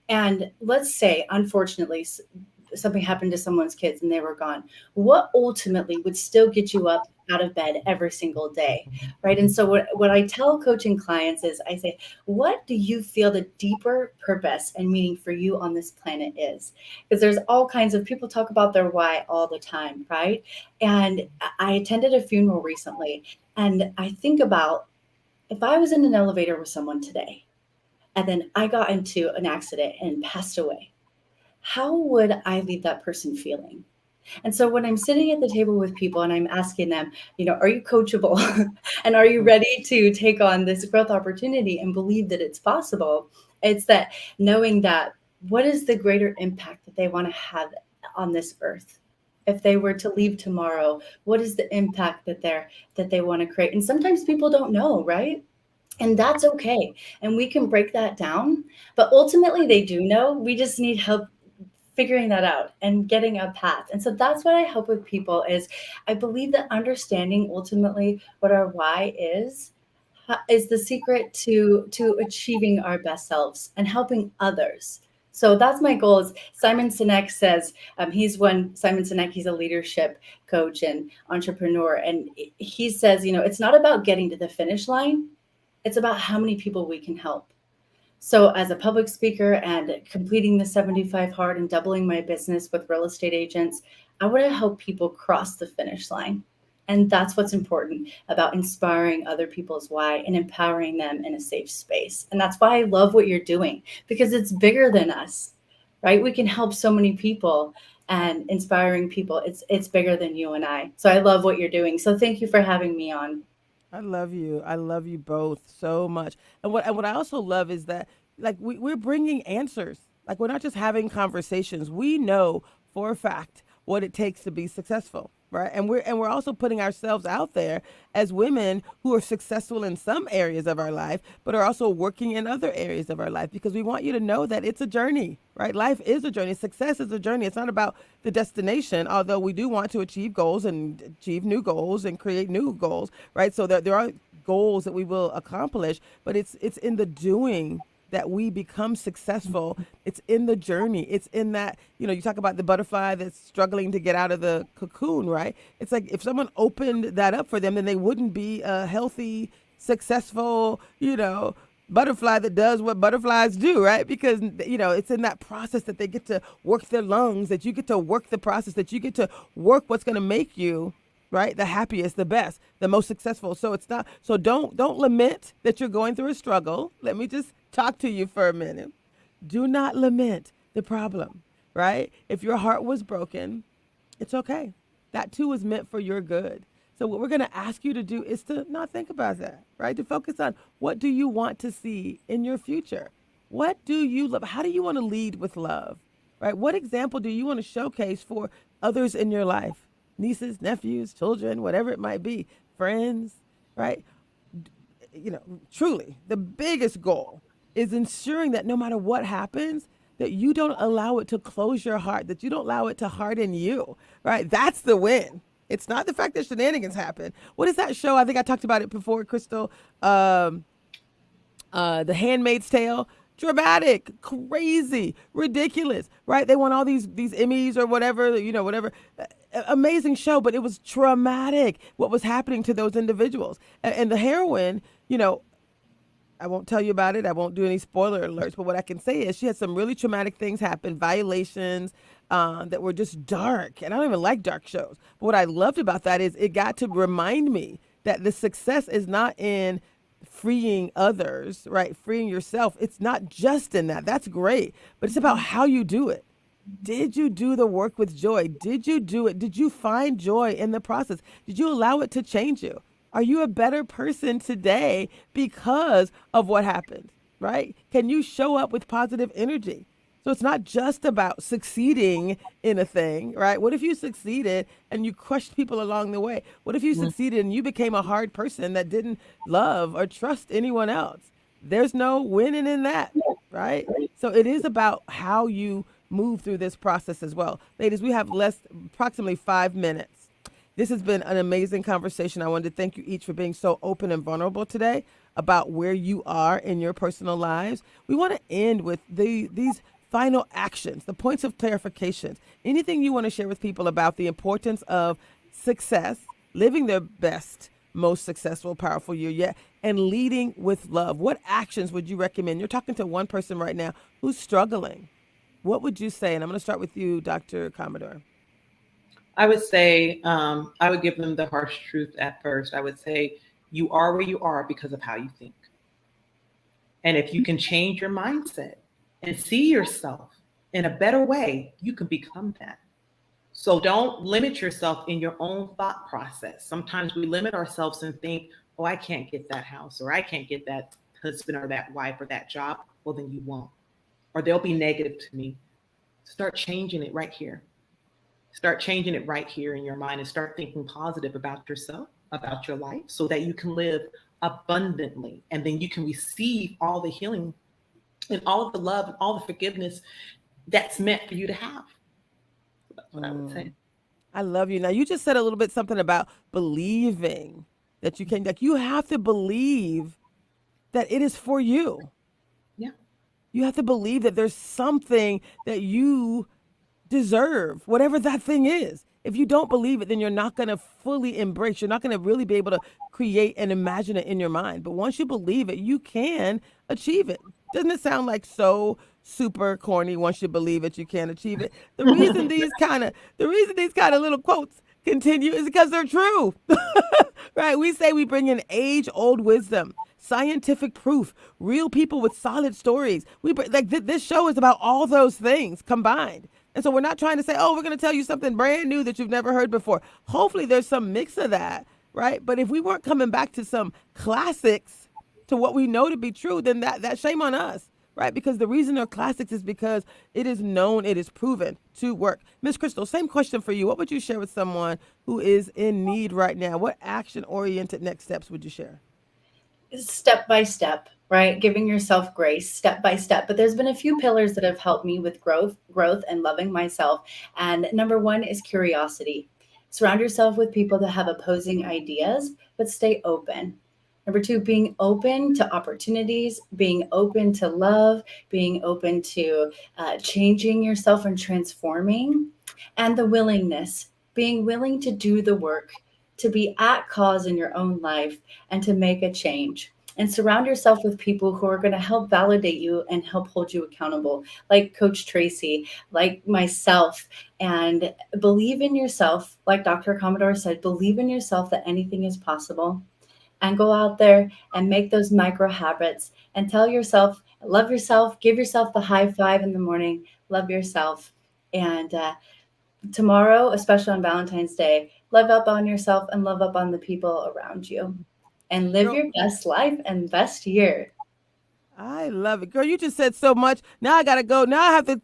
And let's say, unfortunately, something happened to someone's kids and they were gone. What ultimately would still get you up out of bed every single day, right? And so what I tell coaching clients is, I say, what do you feel the deeper purpose and meaning for you on this planet is? Because there's all kinds of people talk about their why all the time, right? And I attended a funeral recently, and I think about, if I was in an elevator with someone today, and then I got into an accident and passed away, how would I leave that person feeling? And so when I'm sitting at the table with people and I'm asking them, are you coachable? And are you ready to take on this growth opportunity and believe that it's possible? It's that knowing that, what is the greater impact that they want to have on this earth? if they were to leave tomorrow? What is the impact that they want to create? And sometimes people don't know, right? And that's okay. And we can break that down. But ultimately, they do know. We just need help figuring that out and getting a path. And so that's what I help with people is I believe that understanding ultimately what our why is the secret to achieving our best selves and helping others. So that's my goal. Is Simon Sinek says Simon Sinek, he's a leadership coach and entrepreneur, and he says, it's not about getting to the finish line, it's about how many people we can help. So as a public speaker and completing the 75 hard and doubling my business with real estate agents, I want to help people cross the finish line. And that's what's important about inspiring other people's why and empowering them in a safe space. And that's why I love what you're doing, because it's bigger than us, right? We can help so many people, and inspiring people. It's bigger than you and I. So I love what you're doing. So thank you for having me on. I love you. I love you both so much. And what I also love is that like we're bringing answers. Like we're not just having conversations. We know for a fact what it takes to be successful, right? And we're also putting ourselves out there as women who are successful in some areas of our life, but are also working in other areas of our life, because we want you to know that it's a journey, right? Life is a journey. Success is a journey. It's not about the destination, although we do want to achieve goals and achieve new goals and create new goals, right? So there are goals that we will accomplish, but it's in the doing that we become successful. It's in the journey. It's in that, you talk about the butterfly that's struggling to get out of the cocoon, right? It's like if someone opened that up for them, then they wouldn't be a healthy, successful, butterfly that does what butterflies do, right? Because, it's in that process that they get to work their lungs, that you get to work the process, that you get to work what's going to make you, right, the happiest, the best, the most successful. So it's not, so don't lament that you're going through a struggle. Let me just talk to you for a minute. Do not lament the problem, right? If your heart was broken, it's okay. That too is meant for your good. So what we're going to ask you to do is to not think about that, right? To focus on what do you want to see in your future? What do you love? How do you want to lead with love, right? What example do you want to showcase for others in your life? Nieces, nephews, children, whatever it might be, friends, right? Truly, the biggest goal is ensuring that no matter what happens, that you don't allow it to close your heart, that you don't allow it to harden you, right? That's the win. It's not the fact that shenanigans happen. What is that show? I think I talked about it before, Crystal. The Handmaid's Tale. Dramatic, crazy, ridiculous, right? They won all these Emmys or whatever, whatever. Amazing show, but it was traumatic what was happening to those individuals. And the heroine, I won't tell you about it. I won't do any spoiler alerts, but what I can say is she had some really traumatic things happen, violations that were just dark. And I don't even like dark shows. But what I loved about that is it got to remind me that the success is not in freeing others, right? Freeing yourself. It's not just in that. That's great. But it's about how you do it. Did you do the work with joy? Did you do it? Did you find joy in the process? Did you allow it to change you? Are you a better person today because of what happened, right? Can you show up with positive energy? So it's not just about succeeding in a thing, right? What if you succeeded and you crushed people along the way? What if you succeeded and you became a hard person that didn't love or trust anyone else? There's no winning in that, right? So it is about how you move through this process as well. Ladies, we have approximately 5 minutes. This has been an amazing conversation. I wanted to thank you each for being so open and vulnerable today about where you are in your personal lives. We want to end with these final actions, the points of clarification. Anything you want to share with people about the importance of success, living their best, most successful, powerful year yet, and leading with love? What actions would you recommend? You're talking to one person right now who's struggling. What would you say? And I'm going to start with you, Dr. Commodore. I would say I would give them the harsh truth at first. I would say you are where you are because of how you think. And if you can change your mindset and see yourself in a better way, you can become that. So don't limit yourself in your own thought process. Sometimes we limit ourselves and think, oh, I can't get that house, or I can't get that husband or that wife or that job. Well, then you won't. Or they'll be negative to me. Start changing it right here. Start changing it right here in your mind and start thinking positive about yourself, about your life, so that you can live abundantly. And then you can receive all the healing and all of the love and all the forgiveness that's meant for you to have. So that's what I would say. I love you. Now, you just said a little bit something about believing that you can, like, you have to believe that it is for you. Yeah. You have to believe that there's something that you deserve, whatever that thing is. If you don't believe it, then you're not going to fully embrace, you're not going to really be able to create and imagine it in your mind. But once you believe it, you can achieve it. Doesn't it sound like so super corny? Once you believe it, you can achieve it. The reason these kind of little quotes continue is because they're true. Right? We say we bring in age-old wisdom, scientific proof, real people with solid stories. This show is about all those things combined. And so we're not trying to say, oh, we're going to tell you something brand new that you've never heard before. Hopefully there's some mix of that, right? But if we weren't coming back to some classics, to what we know to be true, then that shame on us, right? Because the reason they're classics is because it is known, it is proven to work. Miss Crystal, same question for you. What would you share with someone who is in need right now? What action-oriented next steps would you share? Step by step, right? Giving yourself grace step by step. But there's been a few pillars that have helped me with growth and loving myself. And number one is curiosity. Surround yourself with people that have opposing ideas, but stay open. Number two, being open to opportunities, being open to love, being open to changing yourself and transforming, and the willingness, being willing to do the work, to be at cause in your own life and to make a change. And surround yourself with people who are going to help validate you and help hold you accountable, like Coach Traci, like myself. And believe in yourself, like Dr. Commodore said, believe in yourself that anything is possible. And go out there and make those micro habits and tell yourself, love yourself, give yourself the high five in the morning, love yourself. And tomorrow, especially on Valentine's Day, love up on yourself and love up on the people around you and live your best life and best year. I love it. Girl, you just said so much. Now I got to go. Now I have to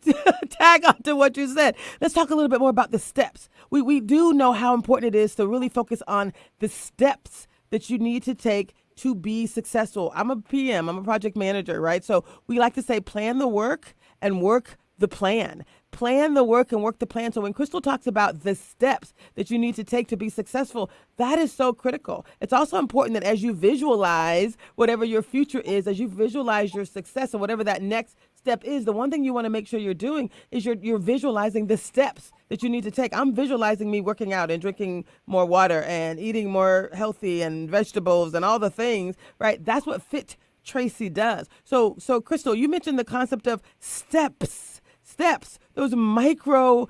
tag on to what you said. Let's talk a little bit more about the steps. We do know how important it is to really focus on the steps that you need to take to be successful. I'm a PM, I'm a project manager, right? So we like to say plan the work and work the plan. Plan the work and work the plan. So when Crystal talks about the steps that you need to take to be successful, that is so critical. It's also important that as you visualize whatever your future is, as you visualize your success and whatever that next step is, the one thing you want to make sure you're doing is you're visualizing the steps that you need to take. I'm visualizing me working out and drinking more water and eating more healthy and vegetables and all the things, right? That's what Fit Traci does. So Crystal, you mentioned the concept of steps, those micro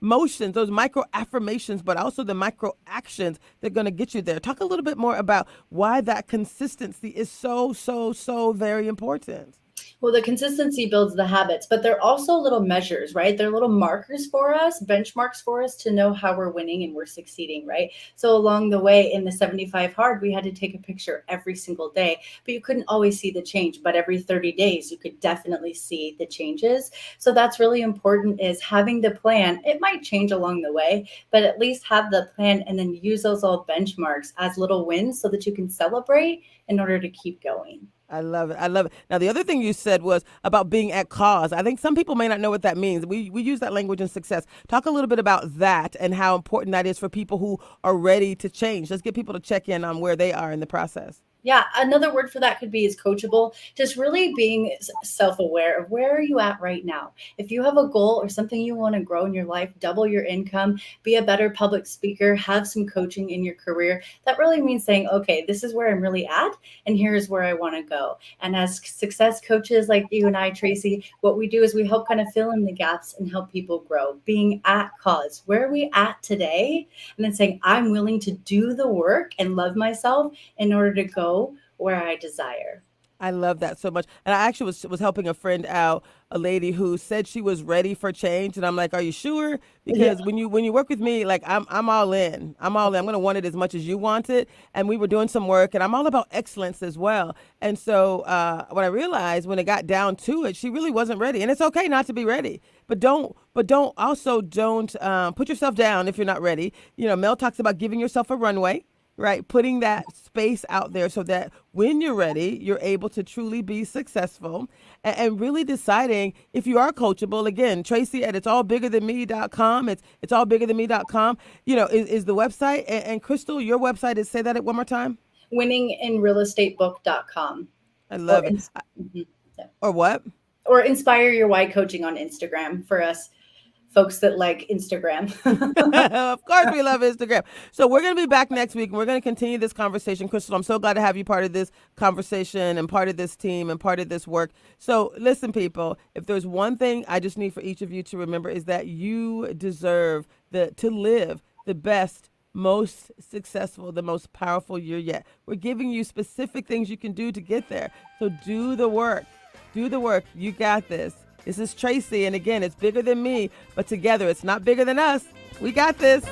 motions, those micro affirmations, but also the micro actions that are going to get you there. Talk a little bit more about why that consistency is so very important. Well, the consistency builds the habits, but they're also little measures, right? They're little markers for us, benchmarks for us to know how we're winning and we're succeeding, right? So along the way in the 75 hard, we had to take a picture every single day, but you couldn't always see the change. But every 30 days, you could definitely see the changes. So that's really important, is having the plan. It might change along the way, but at least have the plan and then use those little benchmarks as little wins so that you can celebrate in order to keep going. I love it. I love it. Now, the other thing you said was about being at cause. I think some people may not know what that means. We use that language in success. Talk a little bit about that and how important that is for people who are ready to change. Let's get people to check in on where they are in the process. Yeah, another word for that could be is coachable. Just really being self-aware of where are you at right now. If you have a goal or something you want to grow in your life, double your income, be a better public speaker, have some coaching in your career, that really means saying, okay, this is where I'm really at, and here's where I want to go. And as success coaches like you and I, Traci, what we do is we help kind of fill in the gaps and help people grow. Being at cause, where are we at today? And then saying, I'm willing to do the work and love myself in order to go where I desire. I love that so much. And I actually was helping a friend out a lady who said she was ready for change, and I'm like, are you sure? Because when you work with me, like I'm all in. I'm all in. I'm gonna want it as much as you want it. And we were doing some work, and I'm all about excellence as well. And so what I realized when it got down to it, she really wasn't ready, and it's okay not to be ready. But don't put yourself down if you're not ready. Mel talks about giving yourself a runway, right? Putting that space out there so that when you're ready, you're able to truly be successful, and really deciding if you are coachable. Again, Traci at itsallbiggerthanme.com. It's allbiggerthanme.com, is the website. And Crystal, your website is, say that one more time. winninginrealestatebook.com. I love it. Yeah. Or what? Or Inspire Your Why Coaching on Instagram for us folks that like Instagram. Of course we love Instagram. So we're going to be back next week, and we're going to continue this conversation. Crystal, I'm so glad to have you part of this conversation and part of this team and part of this work. So listen, people, if there's one thing I just need for each of you to remember is that you deserve to live the best, most successful, the most powerful year yet. We're giving you specific things you can do to get there. So do the work. Do the work. You got this. This is Traci, and again, it's bigger than me, but together it's not bigger than us. We got this.